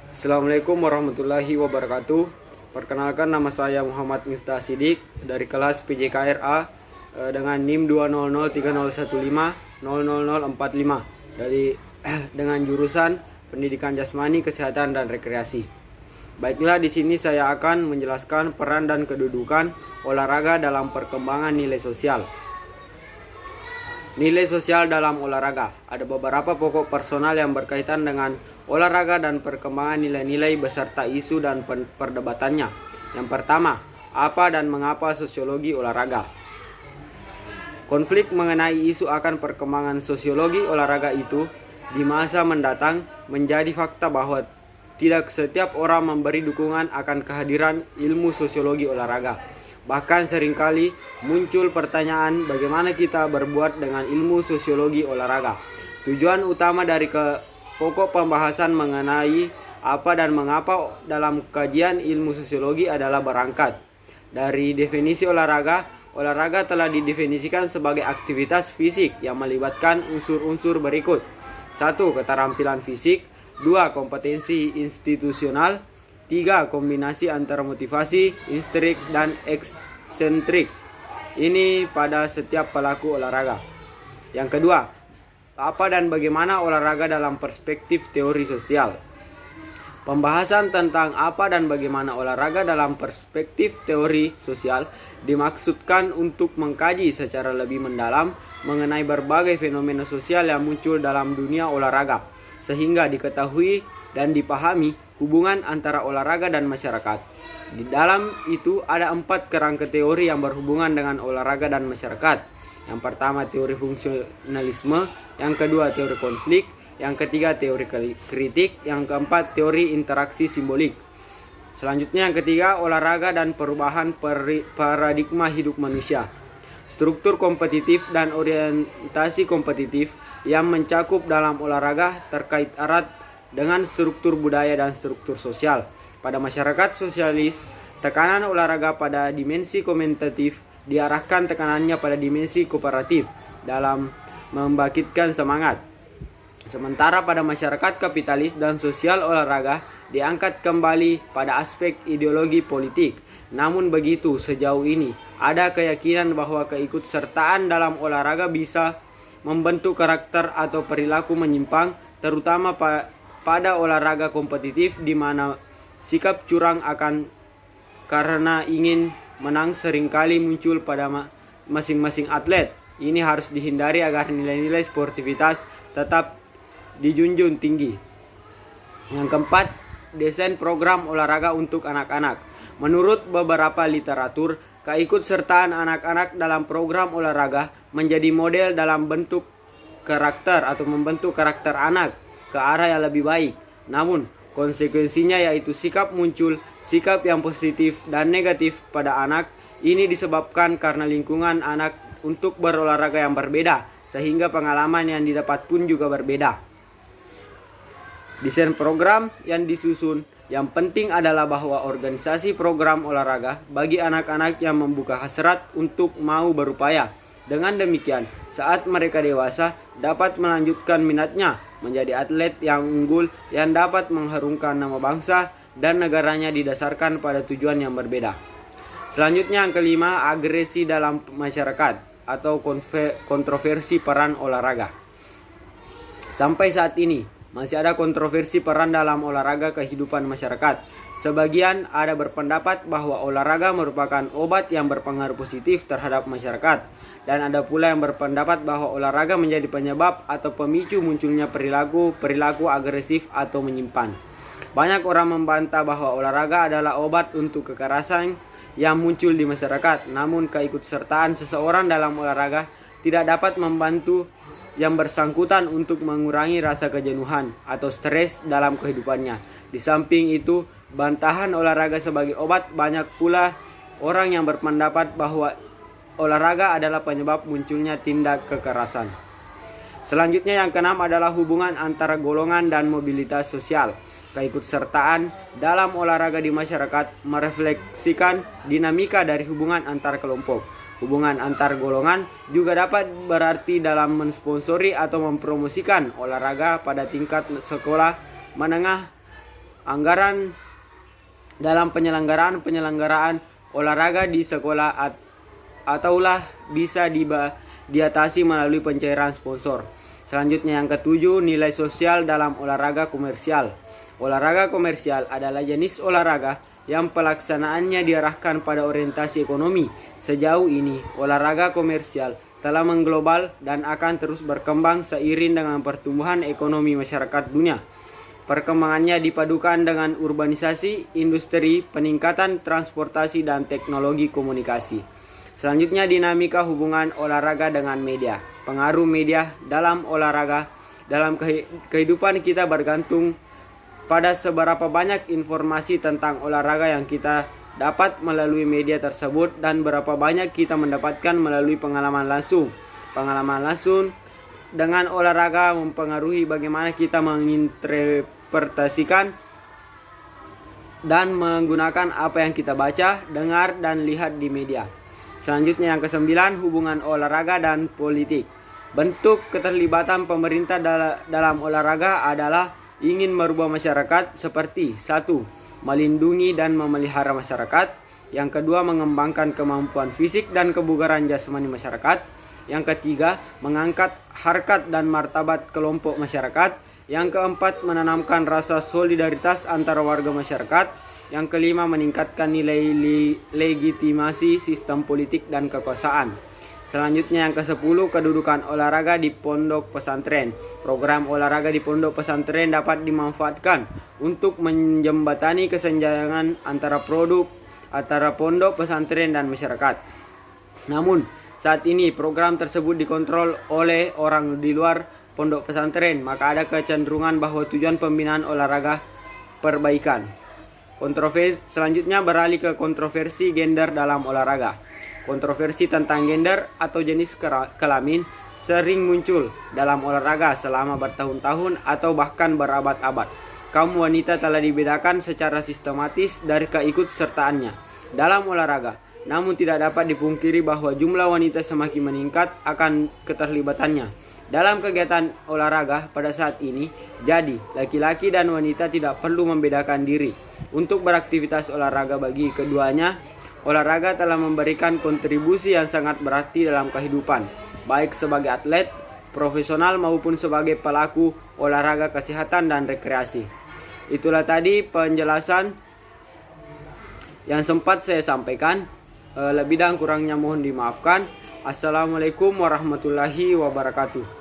Assalamualaikum warahmatullahi wabarakatuh. Perkenalkan, nama saya Muhammad Miftah Sidik dari kelas PJKRA dengan NIM 20030150045 dari dengan jurusan Pendidikan Jasmani, Kesehatan dan Rekreasi. Baiklah, di sini saya akan menjelaskan peran dan kedudukan olahraga dalam perkembangan nilai sosial. Nilai sosial dalam olahraga. Ada beberapa pokok personal yang berkaitan dengan olahraga dan perkembangan nilai-nilai beserta isu dan perdebatannya. Yang pertama, apa dan mengapa sosiologi olahraga? Konflik mengenai isu akan perkembangan sosiologi olahraga itu di masa mendatang menjadi fakta bahwa tidak setiap orang memberi dukungan akan kehadiran ilmu sosiologi olahraga. Bahkan seringkali muncul pertanyaan bagaimana kita berbuat dengan ilmu sosiologi olahraga. Tujuan utama dari pokok pembahasan mengenai apa dan mengapa dalam kajian ilmu sosiologi adalah berangkat dari definisi olahraga. Olahraga telah didefinisikan sebagai aktivitas fisik yang melibatkan unsur-unsur berikut. 1. Keterampilan fisik. 2. Kompetensi institusional. 3. Kombinasi antara motivasi, instrik, dan eksentrik. Ini pada setiap pelaku olahraga. Yang kedua, apa dan bagaimana olahraga dalam perspektif teori sosial. Pembahasan tentang apa dan bagaimana olahraga dalam perspektif teori sosial dimaksudkan untuk mengkaji secara lebih mendalam mengenai berbagai fenomena sosial yang muncul dalam dunia olahraga, sehingga diketahui dan dipahami hubungan antara olahraga dan masyarakat. Di dalam itu ada 4 kerangka teori yang berhubungan dengan olahraga dan masyarakat. Yang pertama, teori fungsionalisme. Yang kedua, teori konflik. Yang ketiga, teori kritik. Yang keempat, teori interaksi simbolik. Selanjutnya, yang ketiga, olahraga dan perubahan paradigma hidup manusia. Struktur kompetitif dan orientasi kompetitif yang mencakup dalam olahraga terkait erat dengan struktur budaya dan struktur sosial. Pada masyarakat sosialis, tekanan olahraga pada dimensi komentatif diarahkan tekanannya pada dimensi kooperatif dalam membangkitkan semangat. Sementara pada masyarakat kapitalis dan sosial, olahraga diangkat kembali pada aspek ideologi politik. Namun begitu, sejauh ini ada keyakinan bahwa keikutsertaan dalam olahraga bisa membentuk karakter atau perilaku menyimpang, terutama pada olahraga kompetitif di mana sikap curang akan karena ingin menang seringkali muncul pada masing-masing atlet. Ini harus dihindari agar nilai-nilai sportivitas tetap dijunjung tinggi. Yang keempat, desain program olahraga untuk anak-anak. Menurut beberapa literatur, keikutsertaan anak-anak dalam program olahraga menjadi model dalam bentuk karakter atau membentuk karakter anak ke arah yang lebih baik. Namun, konsekuensinya yaitu sikap sikap yang positif dan negatif pada anak. Ini disebabkan karena lingkungan anak untuk berolahraga yang berbeda, sehingga pengalaman yang didapat pun juga berbeda. Desain program yang disusun, yang penting adalah bahwa organisasi program olahraga bagi anak-anak yang membuka hasrat untuk mau berupaya. Dengan demikian, saat mereka dewasa dapat melanjutkan minatnya menjadi atlet yang unggul yang dapat mengharumkan nama bangsa dan negaranya didasarkan pada tujuan yang berbeda. Selanjutnya, yang kelima, agresi dalam masyarakat atau kontroversi peran olahraga. Sampai saat ini masih ada kontroversi peran dalam olahraga kehidupan masyarakat. Sebagian ada berpendapat bahwa olahraga merupakan obat yang berpengaruh positif terhadap masyarakat, dan ada pula yang berpendapat bahwa olahraga menjadi penyebab atau pemicu munculnya perilaku agresif atau menyimpan. Banyak orang membantah bahwa olahraga adalah obat untuk kekerasan yang muncul di masyarakat. Namun keikutsertaan seseorang dalam olahraga tidak dapat membantu yang bersangkutan untuk mengurangi rasa kejenuhan atau stres dalam kehidupannya. Di samping itu, bantahan olahraga sebagai obat, banyak pula orang yang berpendapat bahwa olahraga adalah penyebab munculnya tindak kekerasan. Selanjutnya, yang keenam adalah hubungan antara golongan dan mobilitas sosial. Keikutsertaan dalam olahraga di masyarakat merefleksikan dinamika dari hubungan antar kelompok. Hubungan antar golongan juga dapat berarti dalam mensponsori atau mempromosikan olahraga pada tingkat sekolah menengah anggaran dalam penyelenggaraan olahraga di sekolah ataulah bisa diatasi melalui pencairan sponsor. Selanjutnya yang ketujuh, nilai sosial dalam olahraga komersial. Olahraga komersial adalah jenis olahraga yang pelaksanaannya diarahkan pada orientasi ekonomi. Sejauh ini, olahraga komersial telah mengglobal dan akan terus berkembang seiring dengan pertumbuhan ekonomi masyarakat dunia. Perkembangannya dipadukan dengan urbanisasi, industri, peningkatan transportasi, dan teknologi komunikasi. Selanjutnya, dinamika hubungan olahraga dengan media. Pengaruh media dalam olahraga dalam kehidupan kita bergantung pada seberapa banyak informasi tentang olahraga yang kita dapat melalui media tersebut dan berapa banyak kita mendapatkan melalui pengalaman langsung. Pengalaman langsung dengan olahraga mempengaruhi bagaimana kita menginterpretasikan dan menggunakan apa yang kita baca, dengar, dan lihat di media. Selanjutnya yang kesembilan, hubungan olahraga dan politik. Bentuk keterlibatan pemerintah dalam olahraga adalah ingin merubah masyarakat seperti 1. Melindungi dan memelihara masyarakat. Yang kedua, mengembangkan kemampuan fisik dan kebugaran jasmani masyarakat. Yang ketiga, mengangkat harkat dan martabat kelompok masyarakat. Yang keempat, menanamkan rasa solidaritas antara warga masyarakat. Yang kelima, meningkatkan nilai legitimasi sistem politik dan kekuasaan. Selanjutnya yang ke-10, kedudukan olahraga di pondok pesantren. Program olahraga di pondok pesantren dapat dimanfaatkan untuk menjembatani kesenjangan antara pondok pesantren dan masyarakat. Namun, saat ini program tersebut dikontrol oleh orang di luar pondok pesantren, maka ada kecenderungan bahwa tujuan pembinaan olahraga perbaikan. Selanjutnya beralih ke kontroversi gender dalam olahraga. Kontroversi tentang gender atau jenis kelamin sering muncul dalam olahraga selama bertahun-tahun atau bahkan berabad-abad. Kaum wanita telah dibedakan secara sistematis dari keikutsertaannya dalam olahraga. Namun tidak dapat dipungkiri bahwa jumlah wanita semakin meningkat akan keterlibatannya dalam kegiatan olahraga pada saat ini. Jadi, laki-laki dan wanita tidak perlu membedakan diri untuk beraktivitas olahraga. Bagi keduanya, olahraga telah memberikan kontribusi yang sangat berarti dalam kehidupan, baik sebagai atlet, profesional maupun sebagai pelaku olahraga kesehatan dan rekreasi. Itulah tadi penjelasan yang sempat saya sampaikan. Lebih dan kurangnya mohon dimaafkan. Assalamualaikum warahmatullahi wabarakatuh.